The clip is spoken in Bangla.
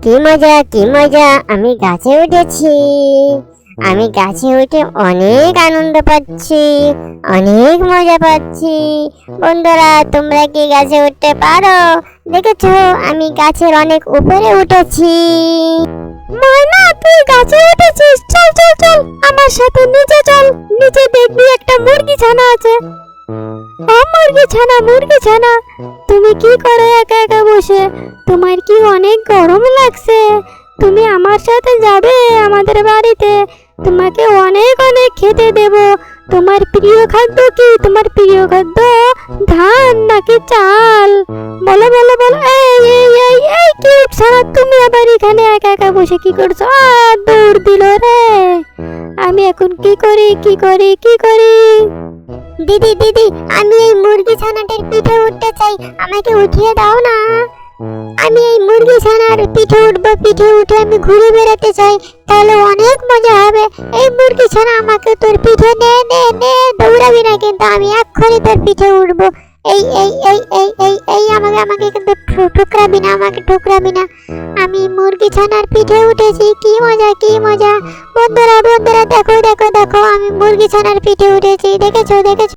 কি মজা কি মজা, আমি গাছে উঠেছি। আমি গাছে উঠে অনেক আনন্দ পাচ্ছি, অনেক মজা পাচ্ছি। বন্ধুরা, তোমরা কি গাছে উঠতে পারো? দেখেছো, আমি গাছের অনেক উপরে উঠেছি। ময়না, তুই গাছে উঠেছিস? চল চল চল, আমার সাথে নিচে চল। নিচে দেখবি একটা মুরগি ছানা আছে। ও মুরগি ছানা, মুরগি ছানা, তুমি কি করো একা একা বসে? তোমার কি অনেক গরম লাগছে? তুমি আমার সাথে যাবে আমাদের বাড়িতে। তোমাকে অনেক অনেক খেতে দেব। তোমার প্রিয় খাদ্য কি? তোমার প্রিয় খাদ্য ধান নাকি চাল? বলো বলো বলো। এই এই এই এই কি ছাড়া, তুমি আবার এখানে একা একা বসে কি করছো? দৌড় দিল রে। আমি এখন কি করি কি করি কি করি? দিদি দিদি, আমি এই মুরগি ছানাটার পিঠে উঠতে চাই, আমাকে উঠিয়ে দাও না। আমি এই মুরগি ছানার পিঠে উঠবো, পিঠে উঠে আমি ঘুরে বেড়াতে চাই, তাহলে অনেক মজা হবে। এই মুরগি ছানা, আমাকে তোর পিঠে নে নে নে, দৌড়াবি না কিন্তু, আমি এক্ষুনি তোর পিঠে উঠবো। এই এই এই এই এই এই আমাকে আমাকে কিন্তু ঠুকরাবি না, আমাকে ঠুকরাবি না। আমি মুরগি ছানার পিঠে উঠেছি, কি মজা কি মজা। বন্ধুরা বন্ধুরা, দেখো দেখো দেখো, আমি মুরগি ছানার পিঠে উঠেছি, দেখেছো দেখেছো।